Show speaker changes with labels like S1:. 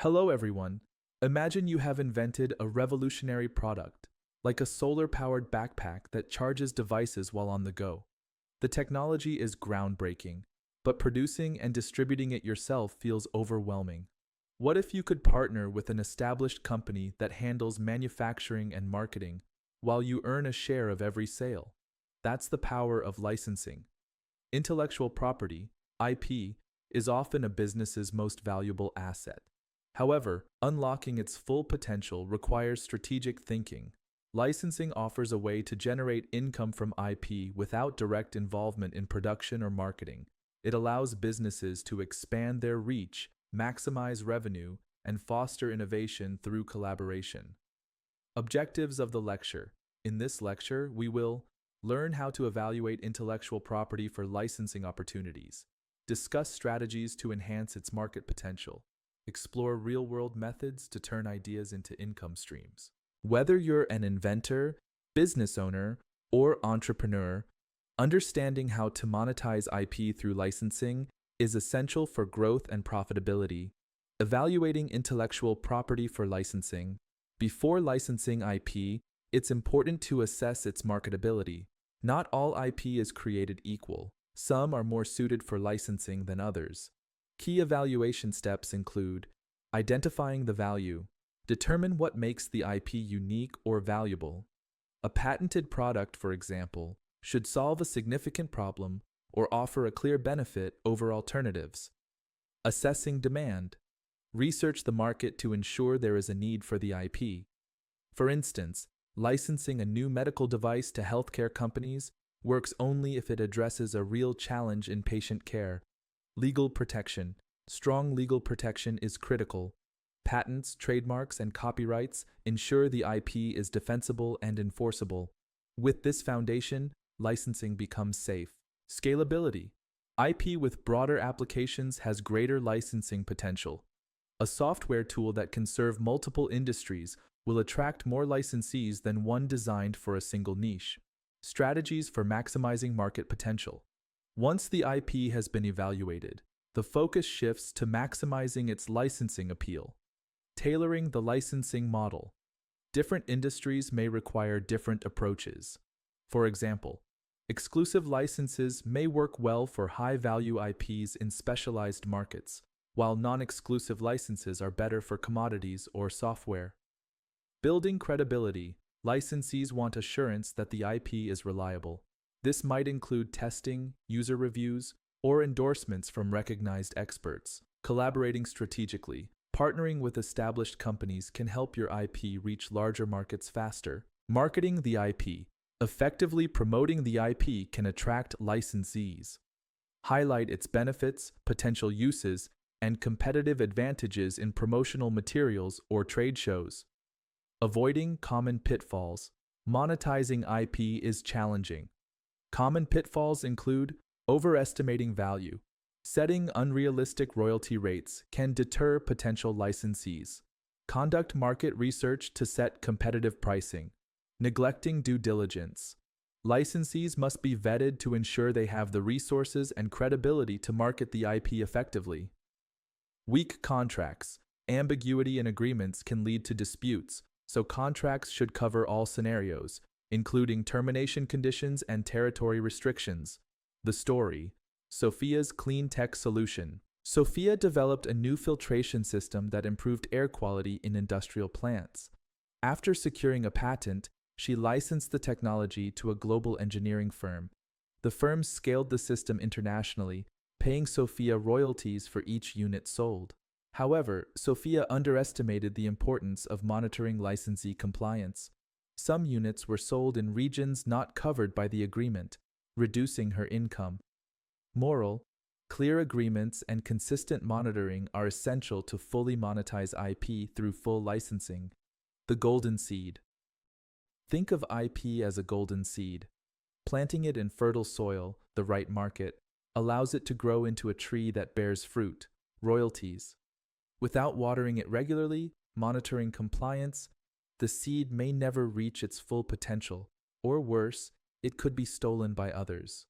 S1: Hello, everyone. Imagine you have invented a revolutionary product, like a solar-powered backpack that charges devices while on the go. The technology is groundbreaking, but producing and distributing it yourself feels overwhelming. What if you could partner with an established company that handles manufacturing and marketing, while you earn a share of every sale? That's the power of licensing. Intellectual property, IP, is often a business's most valuable asset. However, unlocking its full potential requires strategic thinking. Licensing offers a way to generate income from IP without direct involvement in production or marketing. It allows businesses to expand their reach, maximize revenue, and foster innovation through collaboration. Objectives of the lecture. In this lecture, we will learn how to evaluate intellectual property for licensing opportunities, discuss strategies to enhance its market potential, explore real-world methods to turn ideas into income streams. Whether you're an inventor, business owner, or entrepreneur, understanding how to monetize IP through licensing is essential for growth and profitability. Evaluating intellectual property for licensing. Before licensing IP, it's important to assess its marketability. Not all IP is created equal. Some are more suited for licensing than others. Key evaluation steps include identifying the value. Determine what makes the IP unique or valuable. A patented product, for example, should solve a significant problem or offer a clear benefit over alternatives. Assessing demand. Research the market to ensure there is a need for the IP. For instance, licensing a new medical device to healthcare companies works only if it addresses a real challenge in patient care. Legal protection. Strong legal protection is critical. Patents, trademarks, and copyrights ensure the IP is defensible and enforceable. With this foundation, licensing becomes safe. Scalability. IP with broader applications has greater licensing potential. A software tool that can serve multiple industries will attract more licensees than one designed for a single niche. Strategies for maximizing market potential. Once the IP has been evaluated, the focus shifts to maximizing its licensing appeal. Tailoring the licensing model. Different industries may require different approaches. For example, exclusive licenses may work well for high-value IPs in specialized markets, while non-exclusive licenses are better for commodities or software. Building credibility. Licensees want assurance that the IP is reliable. This might include testing, user reviews, or endorsements from recognized experts. Collaborating strategically. Partnering with established companies can help your IP reach larger markets faster. Marketing the IP. Effectively promoting the IP can attract licensees. Highlight its benefits, potential uses, and competitive advantages in promotional materials or trade shows. Avoiding common pitfalls. Monetizing IP is challenging. Common pitfalls include overestimating value. Setting unrealistic royalty rates can deter potential licensees. Conduct market research to set competitive pricing. Neglecting due diligence. Licensees must be vetted to ensure they have the resources and credibility to market the IP effectively. Weak contracts. Ambiguity in agreements can lead to disputes, so contracts should cover all scenarios, including termination conditions and territory restrictions. The story. Sophia's clean tech solution. Sophia developed a new filtration system that improved air quality in industrial plants. After securing a patent, she licensed the technology to a global engineering firm. The firm scaled the system internationally, paying Sophia royalties for each unit sold. However, Sophia underestimated the importance of monitoring licensee compliance. Some units were sold in regions not covered by the agreement, reducing her income. Moral: clear agreements and consistent monitoring are essential to fully monetize IP through full licensing. The golden seed. Think of IP as a golden seed. Planting it in fertile soil, the right market, allows it to grow into a tree that bears fruit, royalties. Without watering it regularly, monitoring compliance, the seed may never reach its full potential, or worse, it could be stolen by others.